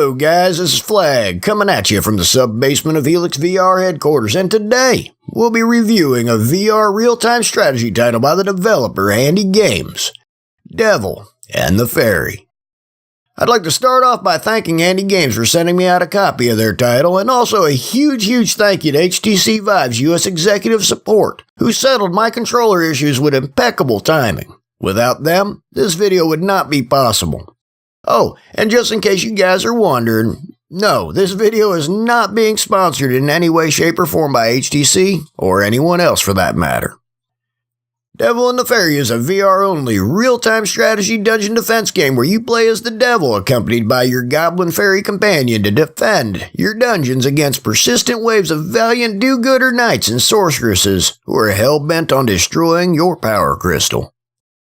Hello guys, this is Flag, coming at you from the sub-basement of HelixxVR headquarters, and today we'll be reviewing a VR real-time strategy title by the developer HandyGames, Devil and the Fairy. I'd like to start off by thanking HandyGames for sending me out a copy of their title, and also a huge thank you to HTC Vive's US executive support, who settled my controller issues with impeccable timing. Without them, this video would not be possible. Oh, and just in case you guys are wondering, no, this video is not being sponsored in any way, shape, or form by HTC, or anyone else for that matter. Devil and the Fairy is a VR-only, real-time strategy dungeon defense game where you play as the devil accompanied by your goblin fairy companion to defend your dungeons against persistent waves of valiant do-gooder knights and sorceresses who are hell-bent on destroying your power crystal.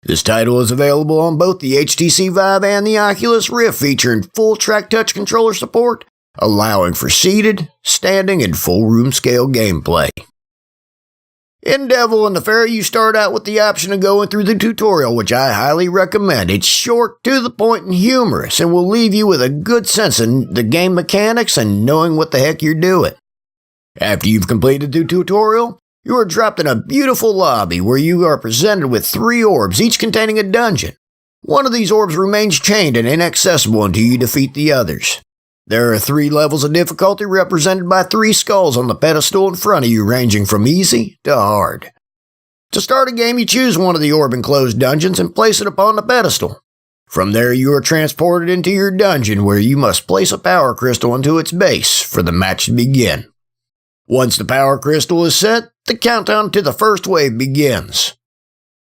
This title is available on both the HTC Vive and the Oculus Rift, featuring full track touch controller support, allowing for seated, standing, and full room scale gameplay. In Devil and the Fairy, you start out with the option of going through the tutorial, which I highly recommend. It's short, to the point, and humorous, and will leave you with a good sense of the game mechanics and knowing what the heck you're doing. After you've completed the tutorial, you are dropped in a beautiful lobby where you are presented with 3 orbs, each containing a dungeon. One of these orbs remains chained and inaccessible until you defeat the others. There are 3 levels of difficulty represented by 3 skulls on the pedestal in front of you, ranging from easy to hard. To start a game, you choose one of the orb-enclosed dungeons and place it upon the pedestal. From there, you are transported into your dungeon, where you must place a power crystal into its base for the match to begin. Once the power crystal is set, the countdown to the first wave begins.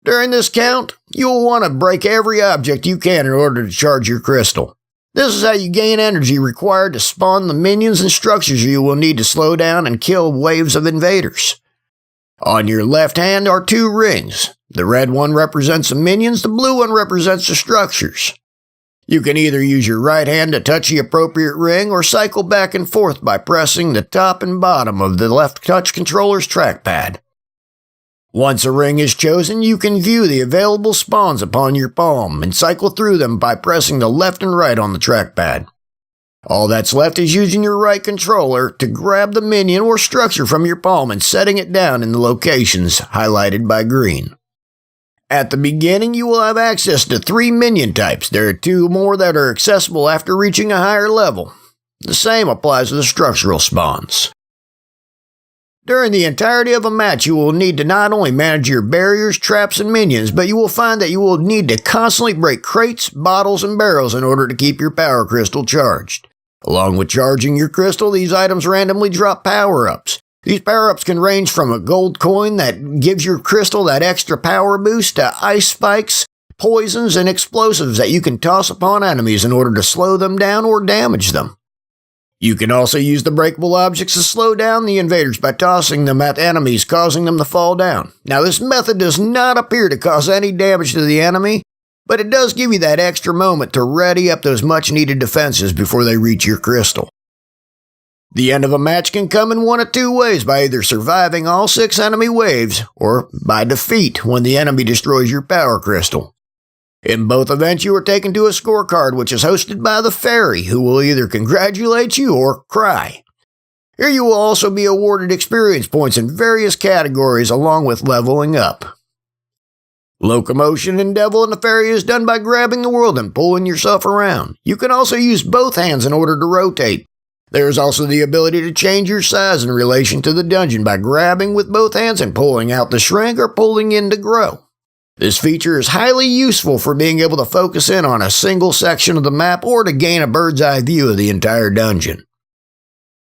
During this count, you will want to break every object you can in order to charge your crystal. This is how you gain energy required to spawn the minions and structures you will need to slow down and kill waves of invaders. On your left hand are 2 rings. The red one represents the minions, the blue one represents the structures. You can either use your right hand to touch the appropriate ring or cycle back and forth by pressing the top and bottom of the left touch controller's trackpad. Once a ring is chosen, you can view the available spawns upon your palm and cycle through them by pressing the left and right on the trackpad. All that's left is using your right controller to grab the minion or structure from your palm and setting it down in the locations highlighted by green. At the beginning, you will have access to 3 minion types. There are 2 more that are accessible after reaching a higher level. The same applies to the structural spawns. During the entirety of a match, you will need to not only manage your barriers, traps, and minions, but you will find that you will need to constantly break crates, bottles, and barrels in order to keep your power crystal charged. Along with charging your crystal, these items randomly drop power-ups. These power-ups can range from a gold coin that gives your crystal that extra power boost to ice spikes, poisons, and explosives that you can toss upon enemies in order to slow them down or damage them. You can also use the breakable objects to slow down the invaders by tossing them at enemies, causing them to fall down. Now, this method does not appear to cause any damage to the enemy, but it does give you that extra moment to ready up those much-needed defenses before they reach your crystal. The end of a match can come in one of 2 ways, by either surviving all 6 enemy waves, or by defeat when the enemy destroys your power crystal. In both events, you are taken to a scorecard which is hosted by the Fairy, who will either congratulate you or cry. Here you will also be awarded experience points in various categories along with leveling up. Locomotion in Devil and the Fairy is done by grabbing the world and pulling yourself around. You can also use both hands in order to rotate. There is also the ability to change your size in relation to the dungeon by grabbing with both hands and pulling out to shrink or pulling in to grow. This feature is highly useful for being able to focus in on a single section of the map or to gain a bird's eye view of the entire dungeon.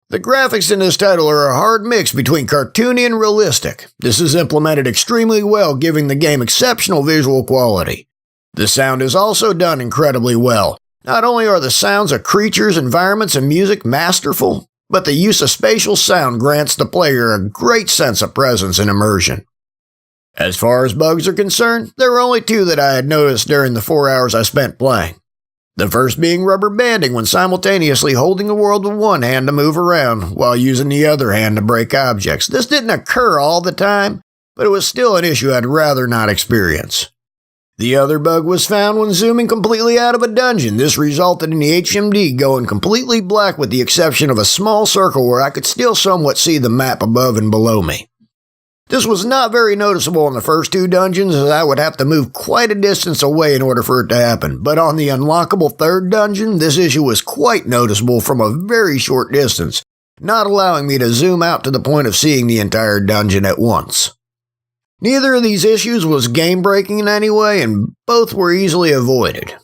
The graphics in this title are a hard mix between cartoony and realistic. This is implemented extremely well, giving the game exceptional visual quality. The sound is also done incredibly well. Not only are the sounds of creatures, environments, and music masterful, but the use of spatial sound grants the player a great sense of presence and immersion. As far as bugs are concerned, there were only 2 that I had noticed during the 4 hours I spent playing. The first being rubber banding when simultaneously holding the world with one hand to move around while using the other hand to break objects. This didn't occur all the time, but it was still an issue I'd rather not experience. The other bug was found when zooming completely out of a dungeon. This resulted in the HMD going completely black with the exception of a small circle where I could still somewhat see the map above and below me. This was not very noticeable in the first 2 dungeons as I would have to move quite a distance away in order for it to happen, but on the unlockable 3rd dungeon, this issue was quite noticeable from a very short distance, not allowing me to zoom out to the point of seeing the entire dungeon at once. Neither of these issues was game-breaking in any way, and both were easily avoided.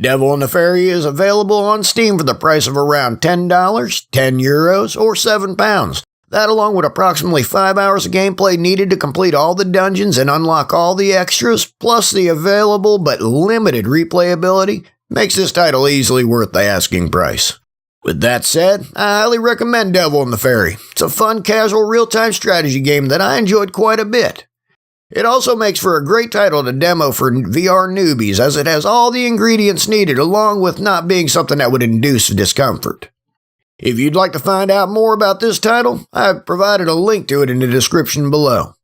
Devil and the Fairy is available on Steam for the price of around $10, €10, or £7. That, along with approximately 5 hours of gameplay needed to complete all the dungeons and unlock all the extras, plus the available but limited replayability, makes this title easily worth the asking price. With that said, I highly recommend Devil and the Fairy. It's a fun, casual, real-time strategy game that I enjoyed quite a bit. It also makes for a great title to demo for VR newbies as it has all the ingredients needed along with not being something that would induce discomfort. If you'd like to find out more about this title, I've provided a link to it in the description below.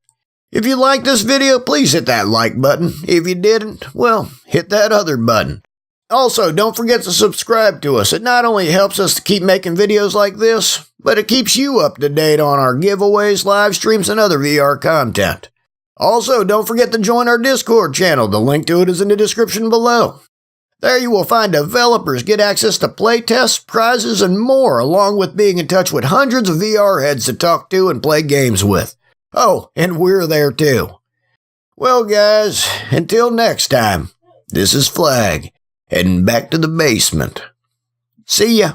If you liked this video, please hit that like button. If you didn't, well, hit that other button. Also, don't forget to subscribe to us. It not only helps us to keep making videos like this, but it keeps you up to date on our giveaways, live streams, and other VR content. Also, don't forget to join our Discord channel. The link to it is in the description below. There you will find developers, get access to playtests, prizes, and more, along with being in touch with hundreds of VR heads to talk to and play games with. Oh, and we're there too. Well, guys, until next time, this is Flag. Heading back to the basement. See ya.